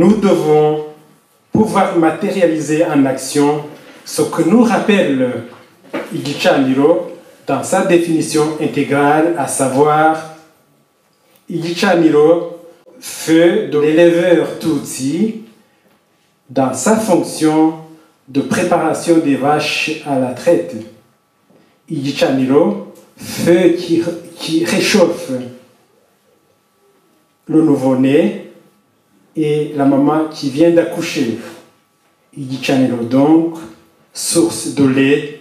nous devons pouvoir matérialiser en action ce que nous rappelle Igicaniro dans sa définition intégrale, à savoir Igicaniro, feu de l'éleveur Tutsi, dans sa fonction de préparation des vaches à la traite. Igicaniro, feu qui réchauffe le nouveau-né et la maman qui vient d'accoucher. Igicaniro donc, source de lait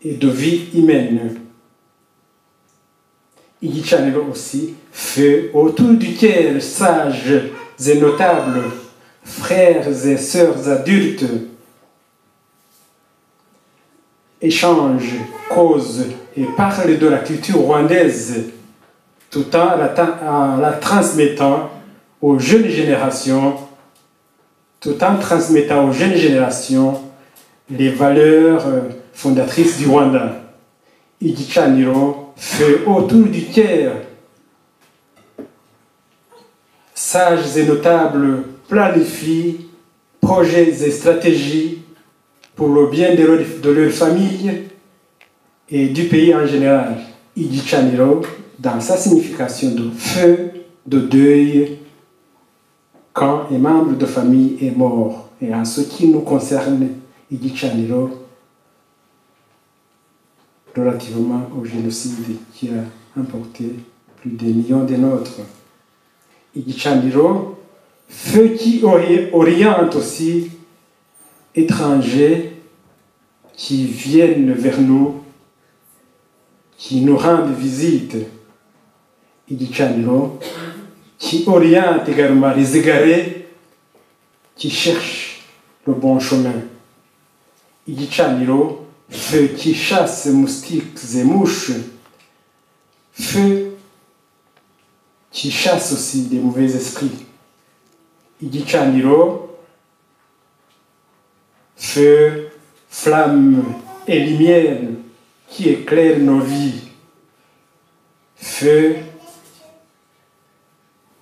et de vie humaine. Igicaniro aussi, feu autour duquel sages et notables, frères et sœurs adultes, échangent, causent et parlent de la culture rwandaise, tout en la transmettant aux jeunes générations, les valeurs fondatrices du Rwanda. Igicaniro, feu autour duquel sages et notables planifient projets et stratégies pour le bien de leur famille et du pays en général. Igicaniro, dans sa signification de feu, de deuil, quand un membre de famille est mort. Et en ce qui nous concerne, Igicaniro, relativement au génocide qui a emporté plus de millions de nôtres. Igicaniro, feu qui oriente aussi étrangers qui viennent vers nous, qui nous rendent visite. Igicaniro, qui oriente également les égarés qui cherchent le bon chemin. Igicaniro, feu qui chasse moustiques et mouches, feu qui chasse aussi des mauvais esprits. Igicaniro, feu, flamme et lumière qui éclairent nos vies. Feu,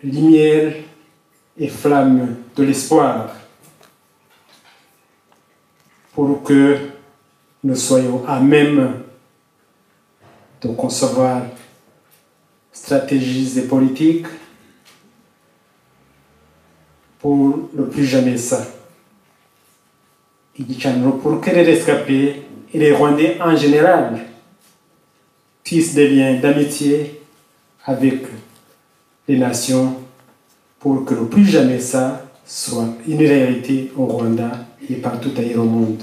lumière et flamme de l'espoir, pour que nous soyons à même de concevoir stratégies et politiques pour ne plus jamais ça. Igicaniro, pour que les rescapés et les Rwandais en général tissent des liens d'amitié avec les nations, pour que le plus jamais ça soit une réalité au Rwanda et partout ailleurs au monde.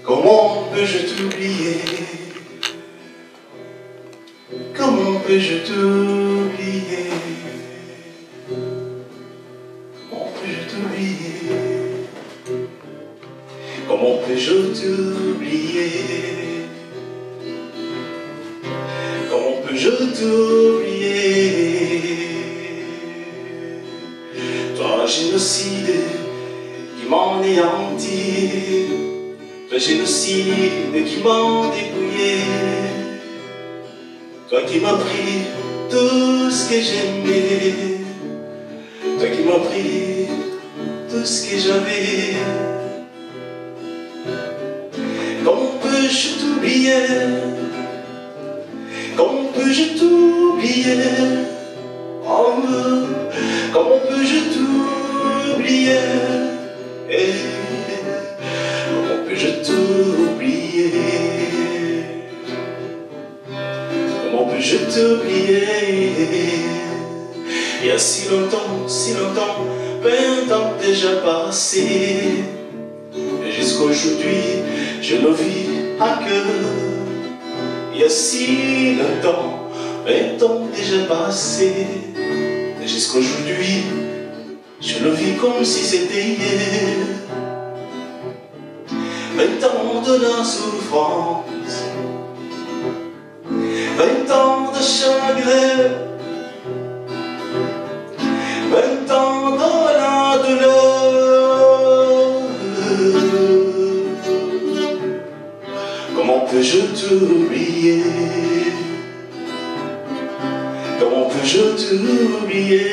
Comment peux-je t'oublier? Comment peux-je t'oublier? Comment peux-je t'oublier? Comment peux-je t'oublier? Comment peux-je t'oublier? Toi, génocide qui m'anéantit, toi, génocide qui m'en dépouillé, toi qui m'as pris tout ce que j'aimais, toi qui m'as pris tout ce que j'avais. Comment peux-je t'oublier? Comment peux-je t'oublier? Oh, comment peux-je t'oublier? Comment peux-je t'oublier? Comment peux-je t'oublier? Il y a si longtemps, 20 ans déjà passé, et jusqu'aujourd'hui, je le vis à cœur. Il y a si longtemps, 20 ans déjà passé, et jusqu'aujourd'hui, je le vis comme si c'était hier. 20 ans de la souffrance, 20 ans de chagrin, maintenant dans la douleur. Comment peux-je t'oublier? Comment peux-je t'oublier?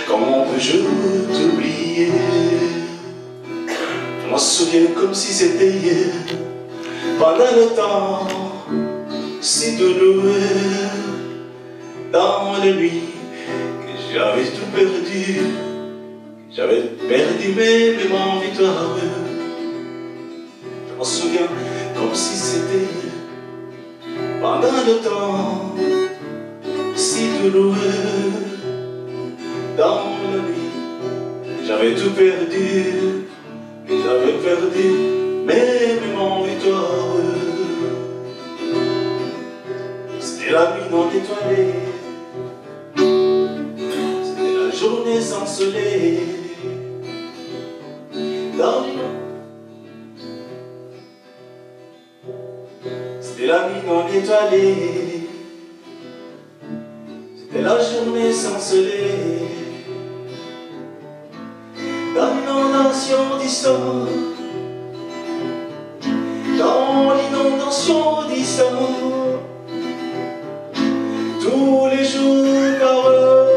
Comment peux-je t'oublier? Je m'en souviens comme si c'était hier, pendant le temps si douloureux, dans les nuits que j'avais tout perdu, j'avais perdu même en victoire. Je m'en souviens comme si c'était hier, pendant le temps si douloureux, dans la nuit j'avais tout perdu, j'avais perdu même mon victoire. C'était la nuit non étoilée, c'était la journée sans soleil. C'était la nuit non étoilée, c'était la journée sans soleil. Dans l'inondation distante, dans l'inondation distante, tous les jours pareil,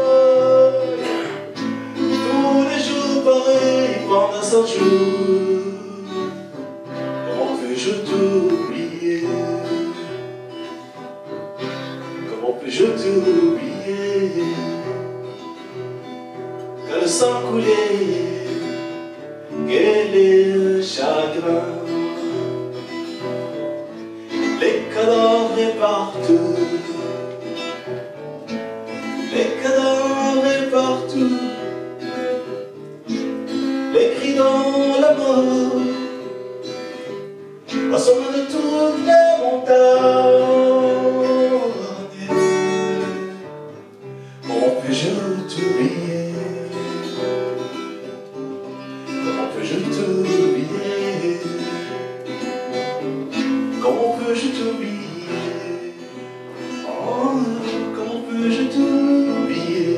tous les jours pareil, pendant 100 jours. Comment peux-je t'oublier? Comment peux-je t'oublier? Quand le sang coulait, quel est le chagrin? Les cadavres partout, les cadavres partout, les cris dans la mort, au sommet de toutes les montagnes. Comment peux-je t'oublier? Comment peux-je t'oublier? Comment peux-je t'oublier? Oh, comment peux-je t'oublier?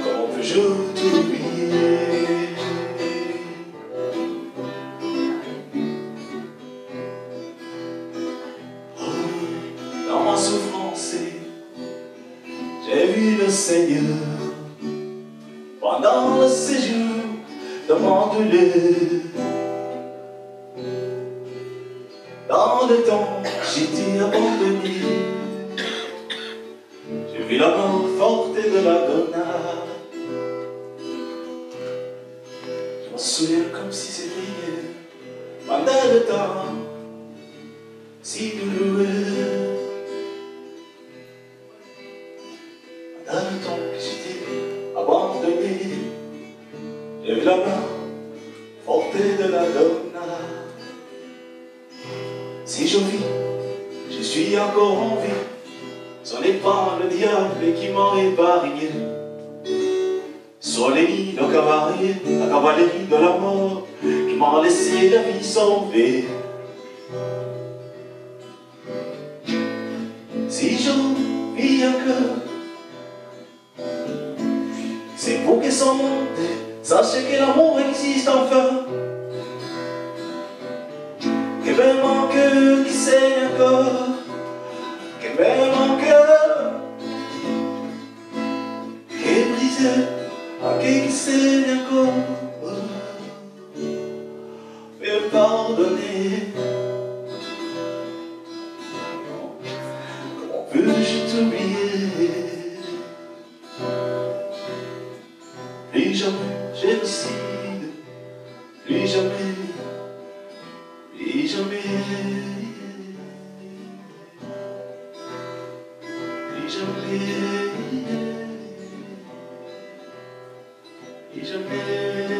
Comment peux-je t'oublier? Oh, dans ma souffrance, j'ai vu le Seigneur. Pendant le séjour de mon douleur, dans le temps j'étais abandonné, j'ai vu la mort forte de la grenade. Je me souviens comme si c'était hier, pendant le temps si douloureux, pendant le temps que j'étais abandonné, j'ai vu la main forte de la donna. Si je vis, je suis encore en vie. Ce n'est pas le diable qui m'a épargné. Sur les nids de cavaliers, la cavalerie de la mort qui m'a laissé la vie sauvée. Si je vis encore, c'est pour que son monde sache que l'amour existe enfin. Que même mon cœur qui saigne encore, que même mon cœur qui est brisé, à qui saigne encore, me pardonner. Comment peux-je t'oublier? Plus jamais génocide, plus jamais, plus jamais, plus jamais, plus jamais.